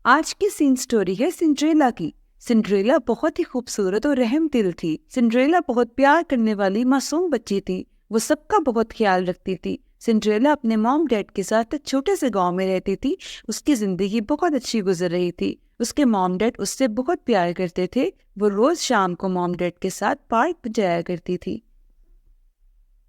आज की scene story है सिंड्रेला की। सिंड्रेला बहुत ही खूबसूरत और रहम दिल थी। सिंड्रेला बहुत प्यार करने वाली मासूम बच्ची थी। वो सबका बहुत ख्याल रखती थी। सिंड्रेला अपने मॉम डैड के साथ एक छोटे से गांव में रहती थी। उसकी जिंदगी बहुत अच्छी गुजर रही थी। उसके मॉम डैड उससे बहुत प्यार करते थे। वो रोज शाम को मॉम डैड के साथ पार्क जाया करती थी।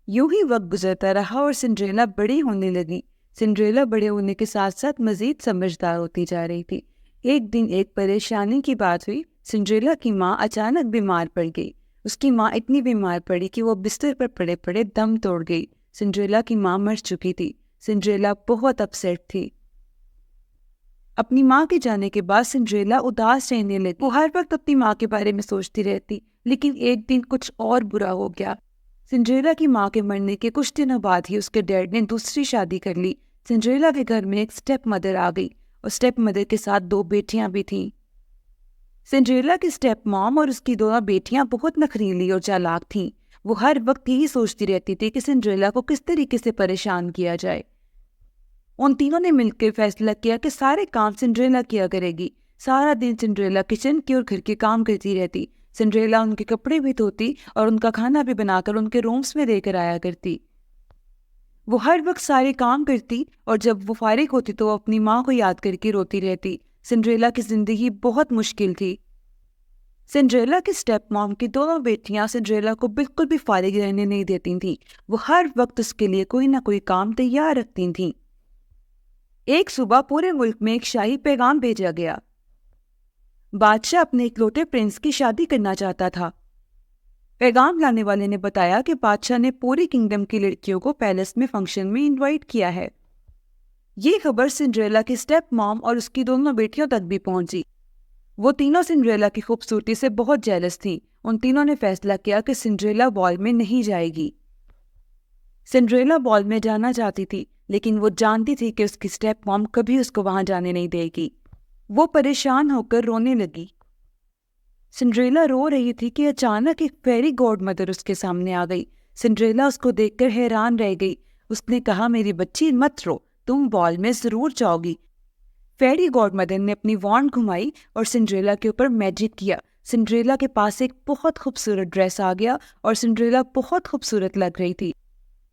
यूं ही वक्त गुजरता रहा और सिंड्रेला बड़ी होने लगी। सिंड्रेला बड़े होने के साथ साथ मजीद समझदार होती जा रही थी। एक दिन एक परेशानी की बात हुई। सिंड्रेला की माँ अचानक बीमार पड़ गई। उसकी माँ इतनी बीमार पड़ी कि वो बिस्तर पर पड़े पड़े दम तोड़ गई। सिंड्रेला की माँ मर चुकी थी। सिंड्रेला बहुत अपसेट थी। अपनी माँ के जाने के बाद सिंड्रेला उदास रहने लगी। वो हर वक्त अपनी माँ के बारे में सोचती रहती। लेकिन एक दिन कुछ और बुरा हो गया। सिंड्रेला की माँ के मरने के कुछ दिनों बाद ही उसके डैड ने दूसरी शादी कर ली। सिंड्रेला के घर में एक स्टेप मदर आ गई और स्टेप मदर के साथ 2 बेटियां भी थीं। सिंड्रेला की स्टेप मॉम और उसकी 2 बेटियां बहुत नखरीली और चालाक थीं। वो हर वक्त यही सोचती रहती थी कि सिंड्रेला को किस तरीके से परेशान किया जाए। उन तीनों ने मिलकर फैसला किया कि सारे काम सिंड्रेला किया करेगी। सारा दिन सिंड्रेला किचन के और घर के काम करती रहती। सिंड्रेला उनके कपड़े भी धोती और उनका खाना भी बनाकर उनके रूम्स में लेकर आया करती। वो हर वक्त सारे काम करती और जब वो फारिग होती तो वो अपनी माँ को याद करके रोती रहती। सिंड्रेला की जिंदगी बहुत मुश्किल थी। सिंड्रेला की स्टेप मॉम की 2 बेटियां सिंड्रेला को बिल्कुल भी फारिग रहने नहीं देती थीं। वो हर वक्त उसके लिए कोई ना कोई काम तैयार रखती थीं। एक सुबह पूरे मुल्क में एक शाही पैगाम भेजा गया। बादशाह अपने इकलौते प्रिंस की शादी करना चाहता था। पैगाम लाने वाले ने बताया कि बादशाह ने पूरी किंगडम की लड़कियों को पैलेस में फंक्शन में इनवाइट किया है। ये खबर सिंड्रेला की स्टेप मॉम और उसकी 2 बेटियों तक भी पहुंची। वो तीनों सिंड्रेला की खूबसूरती से बहुत जेलस थीं। उन तीनों ने फैसला किया कि सिंड्रेला बॉल में नहीं जाएगी। सिंड्रेला बॉल में जाना चाहती थी, लेकिन वो जानती थी कि उसकी स्टेप मॉम कभी उसको वहां जाने नहीं देगी। वो परेशान होकर रोने लगी। सिंड्रेला रो रही थी कि अचानक एक फेरी गॉड मदर उसके सामने आ गई। सिंड्रेला उसको देखकर हैरान रह गई। उसने कहा, मेरी बच्ची मत रो, तुम बॉल में जरूर जाओगी। फेरी गॉड मदर ने अपनी वॉन्ड घुमाई और सिंड्रेला के ऊपर मैजिक किया। सिंड्रेला के पास एक बहुत खूबसूरत ड्रेस आ गया और सिंड्रेला बहुत खूबसूरत लग रही थी।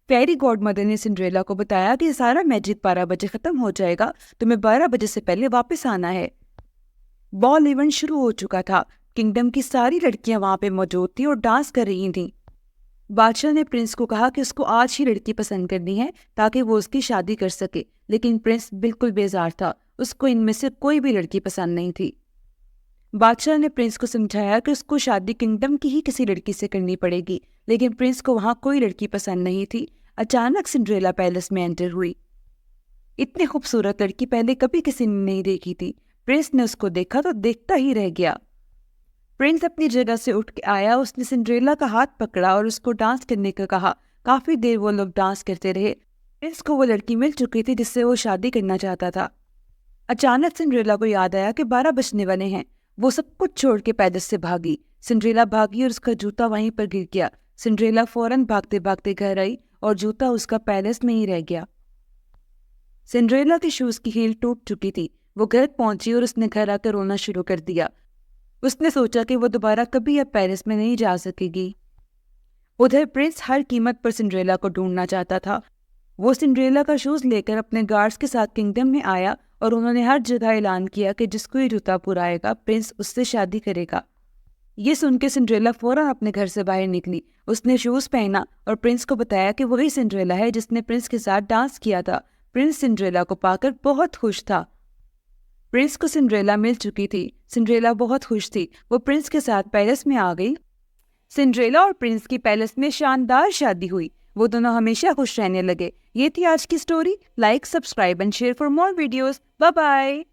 फेरी गॉड मदर ने सिंड्रेला को बताया कि सारा मैजिक 12 बजे खत्म हो जाएगा, तुम्हें 12 बजे से पहले वापस आना है। बॉल इवेंट शुरू हो चुका था। किंगडम की सारी लड़कियां वहां पे मौजूद थी और डांस कर रही थीं। बादशाह ने प्रिंस को कहा कि उसको आज ही लड़की पसंद करनी है ताकि वो उसकी शादी कर सके, लेकिन प्रिंस बिल्कुल बेजार था। उसको इनमें से कोई भी लड़की पसंद नहीं थी। बादशाह ने प्रिंस को समझाया कि उसको शादी किंगडम की ही किसी लड़की से करनी पड़ेगी, लेकिन प्रिंस को वहां कोई लड़की पसंद नहीं थी। अचानक सिंड्रेला पैलेस में एंटर हुई। इतनी खूबसूरत लड़की पहले कभी किसी ने नहीं देखी थी। प्रिंस ने उसको देखा तो देखता ही रह गया। प्रिंस अपनी जगह से उठ के आया। उसने सिंड्रेला का हाथ पकड़ा और उसको डांस करने का कहा। काफी देर वो लोग डांस करते रहे। प्रिंस को वो लड़की मिल चुकी थी जिससे वो शादी करना चाहता था। अचानक सिंड्रेला को याद आया कि 12 बजने वाले हैं। वो सब कुछ छोड़ के पैदल से भागी। सिंड्रेला भागी और उसका जूता वहीं पर गिर गया। सिंड्रेला फौरन भागते भागते घर आई और जूता उसका पैलेस में ही रह गया। सिंड्रेला के शूज की हील टूट चुकी थी। वो घर पहुंची और उसने घर आकर रोना शुरू कर दिया। उसने सोचा कि वो दोबारा कभी अब पेरिस में नहीं जा सकेगी। उधर प्रिंस हर कीमत पर सिंड्रेला को ढूंढना चाहता था। वो सिंड्रेला का शूज लेकर अपने गार्ड्स के साथ किंगडम में आया और उन्होंने हर जगह ऐलान किया कि जिसको ये जूता पुराएगा प्रिंस उससे शादी करेगा। ये सुन के सिंड्रेला फौरन अपने घर से बाहर निकली। उसने शूज पहना और प्रिंस को बताया कि वही सिंड्रेला है जिसने प्रिंस के साथ डांस किया था। प्रिंस सिंड्रेला को पाकर बहुत खुश था। प्रिंस को सिंड्रेला मिल चुकी थी। सिंड्रेला बहुत खुश थी। वो प्रिंस के साथ पैलेस में आ गई। सिंड्रेला और प्रिंस की पैलेस में शानदार शादी हुई। वो दोनों हमेशा खुश रहने लगे। ये थी आज की story. Like, subscribe and share for more videos. Bye bye.